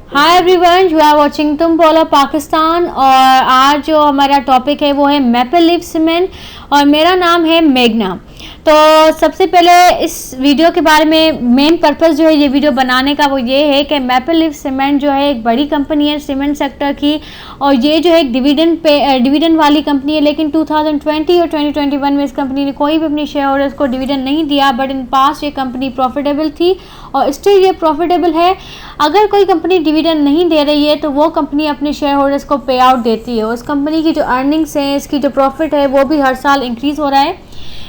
Hi everyone, you are watching तुम बोलो पाकिस्तान। और आज जो हमारा टॉपिक है वो है मैपल लीफ सीमेंट और मेरा नाम है मेघना। तो सबसे पहले इस वीडियो के बारे में मेन पर्पस जो है ये वीडियो बनाने का वो ये है कि मैपल लीफ सीमेंट जो है एक बड़ी कंपनी है सीमेंट सेक्टर की, और ये जो है एक डिविडेंड वाली कंपनी है। लेकिन 2020 और 2021 में इस कंपनी ने कोई भी अपने शेयर होल्डर्स को डिविडेंड नहीं दिया, बट इन पास्ट ये कंपनी प्रॉफिटेबल थी और स्टिल ये प्रॉफिटेबल है। अगर कोई कंपनी डिविडेंड नहीं दे रही है तो वो कंपनी अपने शेयर होल्डर्स को पे आउट देती है। उस कंपनी की जो अर्निंग्स है, इसकी जो प्रॉफिट है वो भी हर साल इंक्रीज़ हो रहा है।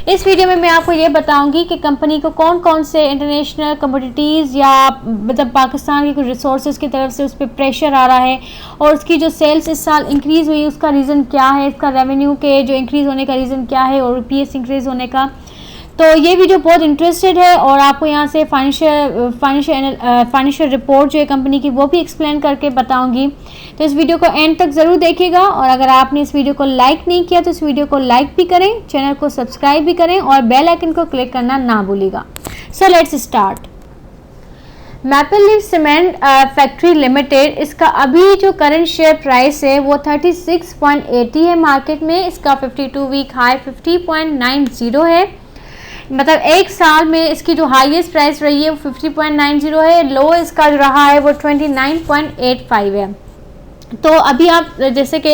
इस वीडियो में मैं आपको ये बताऊंगी कि कंपनी को कौन कौन से इंटरनेशनल कमोडिटीज़ या मतलब पाकिस्तान के कुछ रिसोर्सेज की तरफ से उस पर प्रेशर आ रहा है, और उसकी जो सेल्स इस साल इंक्रीज़ हुई उसका रीज़न क्या है, इसका रेवेन्यू के जो इंक्रीज़ होने का रीज़न क्या है, और पीएस इंक्रीज़ होने का। तो ये वीडियो बहुत इंटरेस्टेड है और आपको यहाँ से फाइनेंशियल रिपोर्ट जो है कंपनी की वो भी एक्सप्लेन करके बताऊंगी। तो इस वीडियो को एंड तक ज़रूर देखिएगा, और अगर आपने इस वीडियो को लाइक नहीं किया तो इस वीडियो को लाइक भी करें, चैनल को सब्सक्राइब भी करें और बेल आइकन को क्लिक करना ना भूलिएगा। So let's start. Maple leaf cement factory limited, इसका अभी जो करंट शेयर प्राइस है वो 36.80 है मार्केट में। इसका 52 वीक हाई 50.90 है। मतलब एक साल में इसकी जो हाईएस्ट प्राइस रही है वो 50.90 है, लो इसका जो रहा है वो 29.85 है। तो अभी आप जैसे कि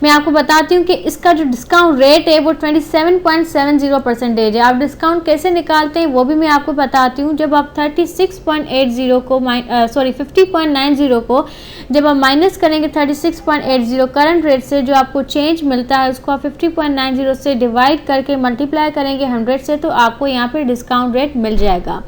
मैं आपको बताती हूँ कि इसका जो डिस्काउंट रेट है वो 27.70% है। आप डिस्काउंट कैसे निकालते हैं वो भी मैं आपको बताती हूँ। जब आप 36.80 को 50.90 को जब आप माइनस करेंगे 36.80 करंट रेट से, जो आपको चेंज मिलता है उसको आप 50.90 से डिवाइड करके मल्टीप्लाई करेंगे 100 से, तो आपको यहाँ पे डिस्काउंट रेट मिल जाएगा।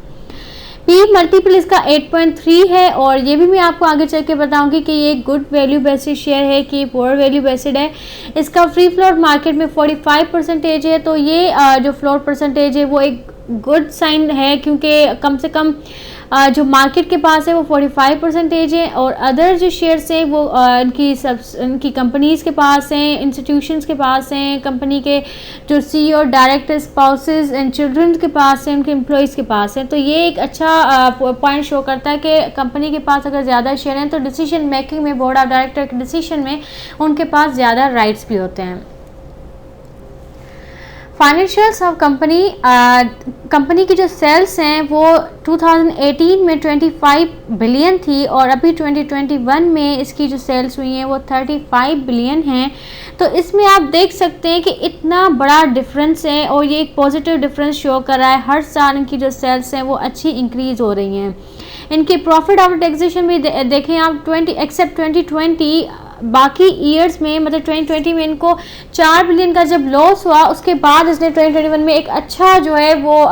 पी मल्टीपल इसका 8.3 है, और ये भी मैं आपको आगे चल के बताऊंगी कि ये गुड वैल्यू बेस्ड शेयर है कि पुअर वैल्यू बेस्ड है। इसका फ्री फ्लोट मार्केट में 45% है, तो ये जो फ्लोट परसेंटेज है वो एक गुड साइन है, क्योंकि कम से कम जो मार्केट के पास है वो 45% है, और अदर जो शेयर्स हैं वो इनकी कंपनीज़ के पास हैं, इंस्टीट्यूशंस के पास हैं, कंपनी के जो CEO director spouses and children के पास हैं, उनके एम्प्लॉयज़ के पास हैं। तो ये एक अच्छा पॉइंट शो करता है कि कंपनी के पास अगर ज़्यादा शेयर हैं तो डिसीजन मेकिंग में, बोर्ड ऑफ डायरेक्टर के डिसीजन में उनके पास ज़्यादा राइट्स भी होते हैं। फाइनेंशियल्स ऑफ कंपनी की जो सेल्स हैं वो 2018 में 25 बिलियन थी, और अभी 2021 में इसकी जो सेल्स हुई हैं वो 35 बिलियन हैं। तो इसमें आप देख सकते हैं कि इतना बड़ा डिफरेंस है, और ये एक पॉजिटिव डिफरेंस शो कर रहा है। हर साल इनकी जो सेल्स हैं वो अच्छी इंक्रीज़ हो रही हैं। इनके प्रॉफिट आफ्टर टैक्सेशन भी देखें आप, 2020 बाकी ईयर्स में, मतलब 2020 में इनको 4 बिलियन का जब लॉस हुआ उसके बाद इसने 2021 में एक अच्छा जो है वो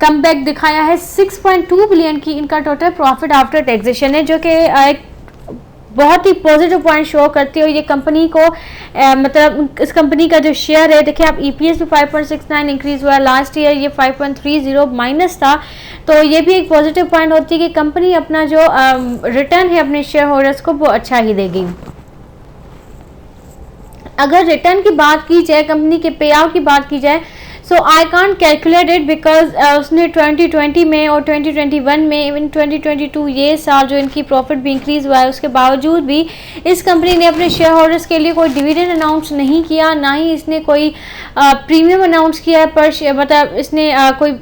कमबैक दिखाया है। 6.2 बिलियन की इनका टोटल प्रॉफिट आफ्टर टैक्सेशन है, जो कि एक बहुत ही पॉजिटिव पॉइंट शो करती है। ये कंपनी को मतलब इस कंपनी का जो शेयर है, देखिए आप EPS भी 5.69 इंक्रीज़ हुआ है। लास्ट ईयर ये 5.30 माइनस था, तो ये भी एक पॉजिटिव पॉइंट होती है कि कंपनी अपना जो रिटर्न है अपने शेयर होल्डर्स को वो अच्छा ही देगी। अगर रिटर्न की बात की जाए, कंपनी के पे आउट की बात की जाए, so I can't calculate it because उसने 2020 में और 2021 में, इवन 2022 ये साल जो इनकी प्रॉफिट भी इंक्रीज़ हुआ है, उसके बावजूद भी इस कंपनी ने अपने शेयर होल्डर्स के लिए कोई डिविडेंड अनाउंस नहीं किया, ना ही इसने कोई प्रीमियम अनाउंस किया है पर मतलब इसने कोई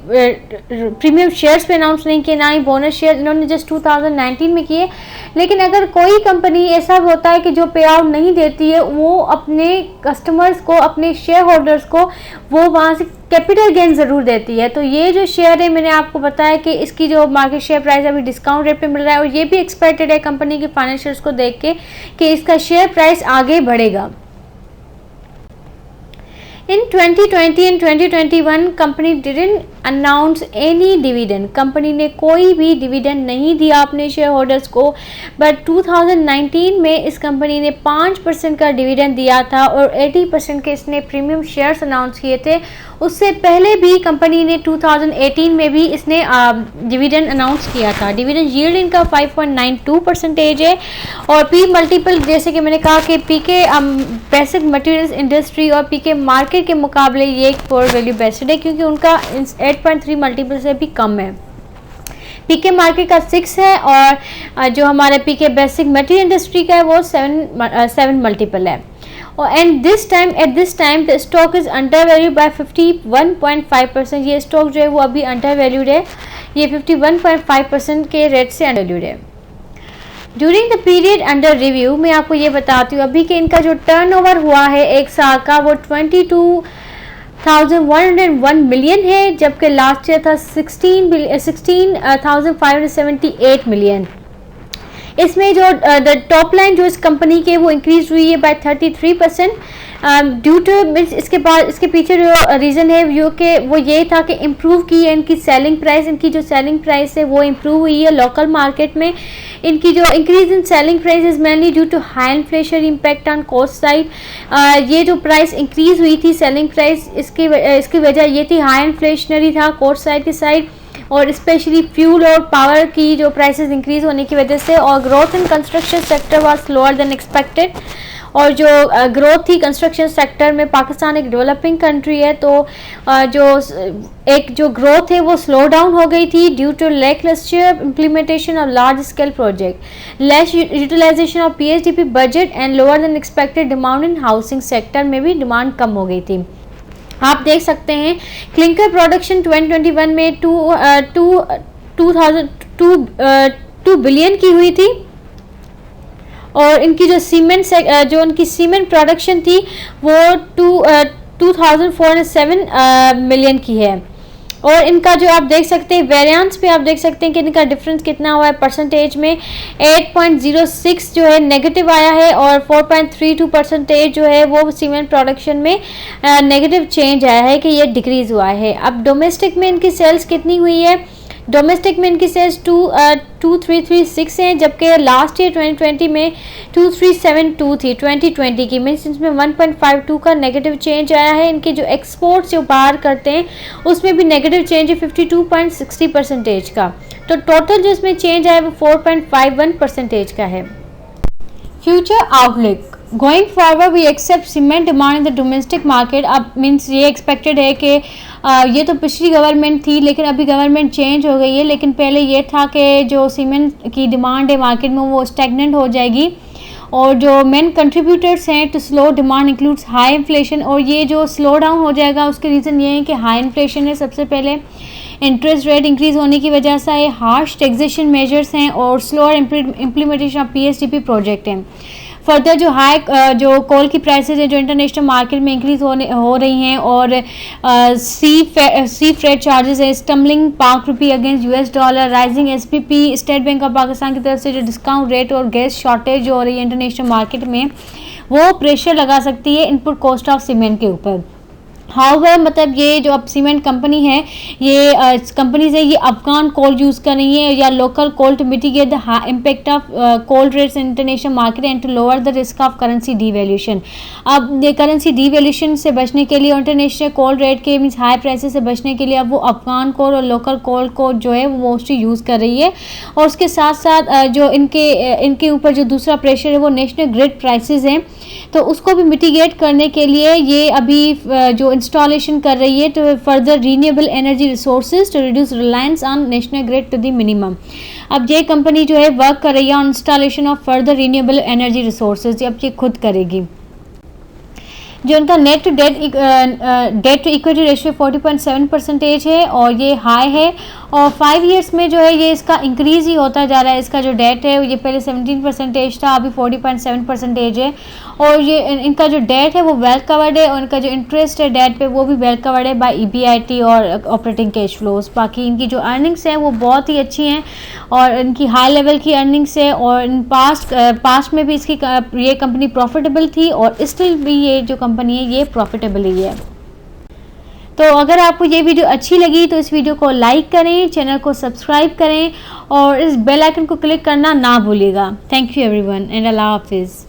प्रीमियम शेयर्स पे अनाउंस नहीं किए, ना ही बोनस शेयर इन्होंने जस्ट 2019 में किए। लेकिन अगर कोई कंपनी ऐसा होता है कि जो पे आउट नहीं देती है, वो अपने कस्टमर्स को, अपने शेयर होल्डर्स को वो वहाँ से कैपिटल गेन ज़रूर देती है। तो ये जो शेयर है, मैंने आपको बताया कि इसकी जो मार्केट शेयर प्राइस अभी डिस्काउंट रेट पे मिल रहा है, और ये भी एक्सपेक्टेड है कंपनी के फाइनेंशियल्स को देख के कि इसका शेयर प्राइस आगे बढ़ेगा। In 2020 and 2021 company didn't announce any dividend, company ने कोई भी डिविडेंड नहीं दिया अपने शेयर होल्डर्स को। बट 2019 में इस कंपनी ने 5% का डिविडेंड दिया था, और 80% के इसने प्रीमियम शेयर्स अनाउंस किए थे। उससे पहले भी कंपनी ने 2018 में भी इसने डिविडेंड अनाउंस किया था। डिविडेंड यील्ड इनका 5.92% है, और पी मल्टीपल जैसे कि मैंने कहा कि पीके बेसिक मटेरियल्स इंडस्ट्री और पीके मार्केट के मुकाबले ये एक पुअर वैल्यू बेस्ड है, क्योंकि उनका 8.3 मल्टीपल से भी कम है। पीके मार्केट का 6 है और जो हमारे पीके बेसिक मटेरियल इंडस्ट्री का है वो 7 मल्टीपल है। और at this time the stock is under value by 51.5%। ये स्टॉक जो है वो अभी अंडर वैल्यूड है, ये 51.5% के रेट से अंडर वैल्यूड है। During the period under review मैं आपको ये बताती हूँ अभी के इनका जो टर्नओवर हुआ है एक साल का वो 22,101 मिलियन है, जबकि लास्ट ईयर था 16,578 मिलियन। इसमें जो टॉप लाइन जो इस कंपनी के वो इंक्रीज हुई है बाय 33%। ड्यू टू इसके पीछे जो रीज़न है वो ये था कि इम्प्रूव की है इनकी सेलिंग प्राइस। इनकी जो सेलिंग प्राइस है वो इम्प्रूव हुई है लोकल मार्केट में। इनकी जो increase in selling price is mainly due to high inflation impact on cost side. ये जो प्राइस इंक्रीज हुई थी सेलिंग प्राइस, इसकी वजह ये थी हाई इन्फ्लेशनरी था कॉस्ट साइड की साइड, और स्पेशली फ्यूल और पावर की जो प्राइसेस इंक्रीज होने की वजह से। और growth in construction sector was slower then expected. और जो ग्रोथ थी कंस्ट्रक्शन सेक्टर में, पाकिस्तान एक डेवलपिंग कंट्री है, तो जो ग्रोथ है वो स्लो डाउन हो गई थी due to lackluster implementation of large scale project, less utilisation of PHDP budget and lower than expected demand in housing sector में भी डिमांड कम हो गई थी। आप देख सकते हैं क्लिंकर प्रोडक्शन 2021 में 2 बिलियन की हुई थी, और इनकी जो सीमेंट प्रोडक्शन थी वो 2,407 मिलियन की है। और इनका जो आप देख सकते हैं वेरिएंस पे आप देख सकते हैं कि इनका डिफरेंस कितना हुआ है परसेंटेज में। 8.06 जो है नेगेटिव आया है, और 4.32% जो है वो सीमेंट प्रोडक्शन में नेगेटिव चेंज आया है कि ये डिक्रीज हुआ है। अब डोमेस्टिक में इनकी सेल्स कितनी हुई है, डोमेस्टिक में इनकी सेल्स 2336 हैं, जबकि लास्ट ईयर 2020 में 2372 थी 2020 की, मीन्स इसमें 1.52 का नेगेटिव चेंज आया है। इनके जो एक्सपोर्ट्स जो बाहर करते हैं उसमें भी नेगेटिव चेंज है 52.60% का। तो टोटल जो इसमें चेंज आया है वो 4.51% का है। Future outlook going forward we accept cement demand in the domestic market. अब मीन्स ये एक्सपेक्टेड है कि ये तो पिछली गवर्नमेंट थी लेकिन अभी गवर्नमेंट चेंज हो गई है, लेकिन पहले ये था कि जो सीमेंट की डिमांड है मार्केट में वो स्टैग्नेंट हो जाएगी। और जो मेन कंट्रीब्यूटर्स हैं to slow demand includes high inflation, और ये जो स्लो डाउन हो जाएगा उसके रीज़न ये है कि हाई इन्फ्लेशन है सबसे पहले, इंटरेस्ट रेट इंक्रीज होने की वजह से हार्श टैक्सेशन मेजर्स हैं, और slower implementation of PHDP project हैं। फर्दर जो कोल की प्राइसेस है जो इंटरनेशनल मार्केट में इंक्रीज हो रही हैं, और सी फ्रेट चार्जेस है stumbling ₹5 against $, rising SPP state bank of Pakistan की तरफ से जो डिस्काउंट रेट और गैस शॉर्टेज जो हो रही है इंटरनेशनल मार्केट में वो प्रेशर लगा सकती है इनपुट कॉस्ट ऑफ सीमेंट के ऊपर। हाउएवर मतलब ये जो अब सीमेंट कंपनी है ये कंपनीज है ये अफगान कोल यूज़ कर रही है या local coal to mitigate the impact of coal rates in international market and to lower the risk of currency devaluation. अब ये करेंसी डीवैल्यूशन से बचने के लिए इंटरनेशनल कोल रेट के मीन्स हाई प्राइसेस से बचने के लिए अब वो अफगान कोल और लोकल कोल को जो है वो मोस्टली यूज़ कर रही है। और उसके साथ साथ जो इनके ऊपर जो दूसरा प्रेशर है वो नेशनल ग्रिड प्राइसेस हैं, तो उसको भी मिटिगेट करने के लिए ये अभी जो इंस्टॉलेशन कर रही है to further renewable energy resources to reduce reliance on national grid to the minimum. अब ये कंपनी जो है वर्क कर रही है on installation of further renewable energy resources, अब ये खुद करेगी। जो उनका net to debt to equity ratio 40.7% है और ये हाई है, और 5 इयर्स में जो है ये इसका इंक्रीज ही होता जा रहा है। इसका जो डेट है ये पहले 17% था, अभी 40.7% है, और ये इनका जो डेट है वो वेल कवर्ड है, और इनका जो इंटरेस्ट है डेट पे वो भी वेल कवर्ड है बाय EBIT और ऑपरेटिंग कैश फ्लोज। बाकी इनकी जो अर्निंग्स हैं वो बहुत ही अच्छी हैं और इनकी हाई लेवल की अर्निंग्स है, और इन पास्ट में भी इसकी ये कंपनी प्रॉफिटेबल थी और स्टिल भी ये जो कंपनी है ये प्रॉफिटेबल ही है। तो अगर आपको ये वीडियो अच्छी लगी तो इस वीडियो को लाइक करें, चैनल को सब्सक्राइब करें और इस बेल आइकन को क्लिक करना ना भूलिएगा। थैंक यू एवरीवन एंड अल्लाह हाफिज़।